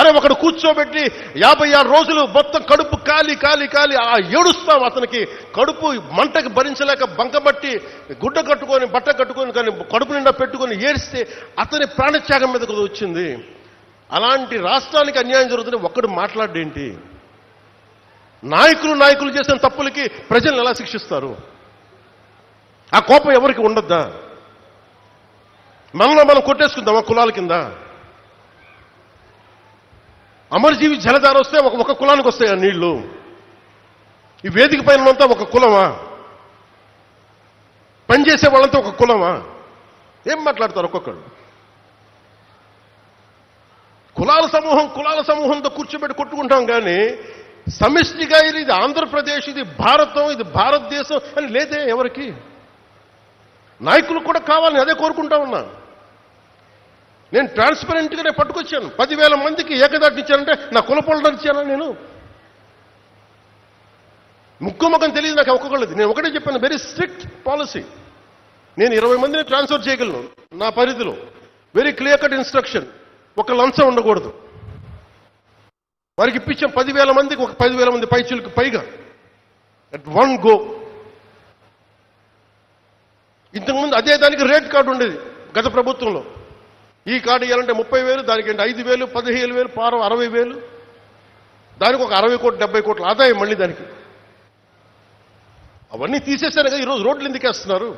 మనం అక్కడ కూర్చోబెట్టి 56 రోజులు మొత్తం కడుపు కాలి కాలి కాలి ఆ ఏడుస్తాం. అతనికి కడుపు మంటకి భరించలేక బంకబట్టి గుడ్డ కట్టుకొని బట్ట కట్టుకొని కానీ కడుపు నిండా పెట్టుకొని ఏడిస్తే అతని ప్రాణత్యాగం మీదకు వచ్చింది. అలాంటి రాష్ట్రానికి అన్యాయం జరుగుతుంది, ఒక్కడు మాట్లాడేంటి? నాయకులు చేసిన తప్పులకి ప్రజలను ఎలా శిక్షిస్తారు? ఆ కోపం ఎవరికి ఉండద్దా? మనలో మనం కొట్టేసుకుందామా కులాల కింద? అమరజీవి జలధార వస్తే ఒక కులానికి వస్తాయి ఆ నీళ్లు. ఈ వేదిక పైన అంతా ఒక కులమా? పనిచేసే వాళ్ళంతా ఒక కులమా? ఏం మాట్లాడతారు ఒక్కొక్కడు? కులాల సమూహంతో కూర్చోబెట్టి కొట్టుకుంటాం కానీ సమిష్టిగా ఇది ఆంధ్రప్రదేశ్, ఇది భారతం, ఇది భారతదేశం అని లేదే ఎవరికి. నాయకులకు కూడా కావాలని అదే కోరుకుంటా ఉన్నా. నేను ట్రాన్స్పరెంట్గానే పట్టుకొచ్చాను. 10,000 మందికి ఏకదాటిని ఇచ్చానంటే నా కులపొలం ఇచ్చానా? నేను ముక్కుముఖం తెలియదు నాకు ఒక్కొక్కళ్ళది. నేను ఒకటే చెప్పాను, వెరీ స్ట్రిక్ట్ పాలసీ. నేను 20 మందిని ట్రాన్స్ఫర్ చేయగలను నా పరిధిలో. Very clear cut instruction. ఒక లంచం ఉండకూడదు. వారికి ఇప్పించాం 10,000 మందికి, ఒక 10,000 మంది పైచులకు పైగా అట్ వన్ గో. ఇంతకుముందు అదే దానికి రేట్ కార్డు ఉండేది గత ప్రభుత్వంలో. ఈ కార్డు ఇవ్వాలంటే 30,000, దానికి 5,000, 15,000, పారం 60,000, దానికి ఒక 60 కోట్లు 70 కోట్ల ఆదాయం మళ్ళీ దానికి. అవన్నీ తీసేశారు కదా. ఈరోజు రోడ్లు ఎందుకు వేస్తున్నారు?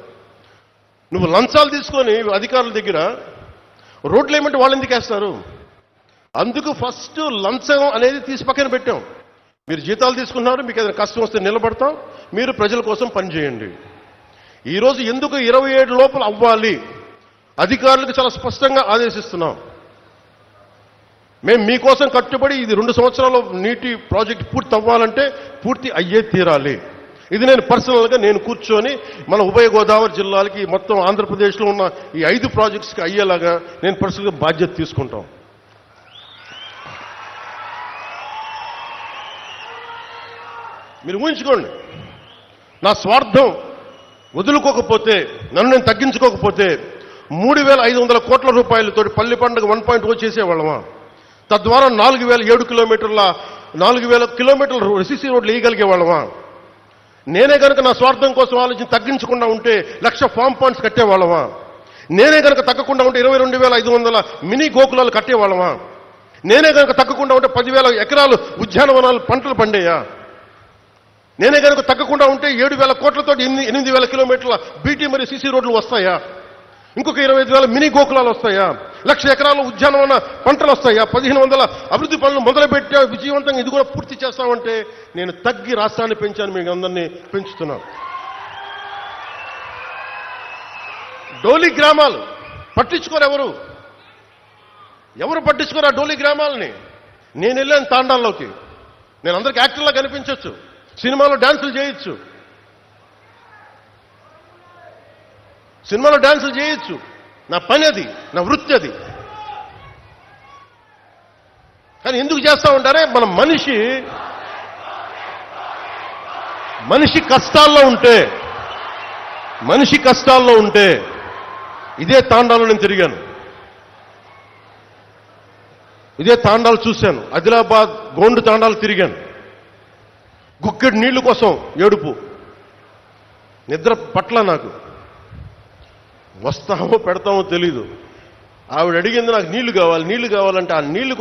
నువ్వు లంచాలు తీసుకొని అధికారుల దగ్గర రోడ్లు ఏమంటే వాళ్ళు ఎందుకు వేస్తారు? అందుకు ఫస్ట్ లంచం అనేది తీసి పక్కన పెట్టాం. మీరు జీతాలు తీసుకున్నారు, మీకు ఏదైనా కష్టం వస్తే నిలబడతాం, మీరు ప్రజల కోసం పనిచేయండి. ఈరోజు ఎందుకు 27 లోపల అవ్వాలి అధికారులకు చాలా స్పష్టంగా ఆదేశిస్తున్నాం. మేము మీకోసం కట్టుబడి ఇది 2 సంవత్సరాల నీటి ప్రాజెక్ట్ పూర్తి అవ్వాలంటే పూర్తి అయ్యే తీరాలి. ఇది నేను పర్సనల్గా నేను కూర్చొని మన ఉభయ గోదావరి జిల్లాలకి మొత్తం ఆంధ్రప్రదేశ్లో ఉన్న ఈ 5 ప్రాజెక్ట్స్కి అయ్యేలాగా నేను పర్సనల్గా బాధ్యత తీసుకుంటాం. మీరు ఊహించుకోండి, నా స్వార్థం వదులుకోకపోతే, నన్ను నేను తగ్గించుకోకపోతే 3,500 కోట్ల రూపాయలతోటి పల్లి పండుగ 1.0 చేసేవాళ్ళమా? తద్వారా 4,007 కిలోమీటర్ల సిసి రోడ్లు వేయగలిగే వాళ్ళమా? నేనే కనుక నా స్వార్థం కోసం ఆలోచించి తగ్గించకుండా ఉంటే 1,00,000 ఫామ్ పాండ్స్ కట్టేవాళ్ళమా? నేనే కనుక తగ్గకుండా ఉంటే 22,500 మినీ గోకులాలు కట్టేవాళ్ళమా? నేనే కనుక తగ్గకుండా ఉంటే 10,000 ఎకరాలు ఉద్యానవనాలు పంటలు పండేయా? నేనే కనుక తగ్గకుండా ఉంటే 7,000 కోట్లతో 8,000 కిలోమీటర్ల బీటీ మరియు సిసి రోడ్లు వస్తాయా? ఇంకొక 25,000 మినీ గోకులాలు వస్తాయా? 1,00,000 ఎకరాలు ఉద్యానవన పంటలు వస్తాయా? 1,500 అభివృద్ధి పనులు మొదలుపెట్టా విజయవంతంగా ఇది కూడా పూర్తి చేస్తామంటే నేను తగ్గి రాష్ట్రాన్ని పెంచాను, మీకు అందరినీ పెంచుతున్నాను. డోలి గ్రామాలు పట్టించుకోరు ఎవరు పట్టించుకోరు ఆ డోలి గ్రామాలని. నేను వెళ్ళాను తాండాల్లోకి. నేను అందరికి యాక్టర్లా కనిపించవచ్చు, సినిమాలో డాన్సులు చేయొచ్చు, నా పని అది, నా వృత్తి అది. కానీ ఎందుకు చేస్తా ఉంటారే? మన మనిషి కష్టాల్లో ఉంటే ఇదే తాండాలో నేను తిరిగాను, ఇదే తాండాలు చూశాను, ఆదిలాబాద్ గోండు తాండాలు తిరిగాను. గుక్కెడు నీళ్లు కోసం ఏడుపు, నిద్ర పట్ల నాకు. వస్తామో పెడతామో తెలీదు. ఆవిడ అడిగింది నాకు నీళ్లు కావాలంటే ఆ నీళ్లు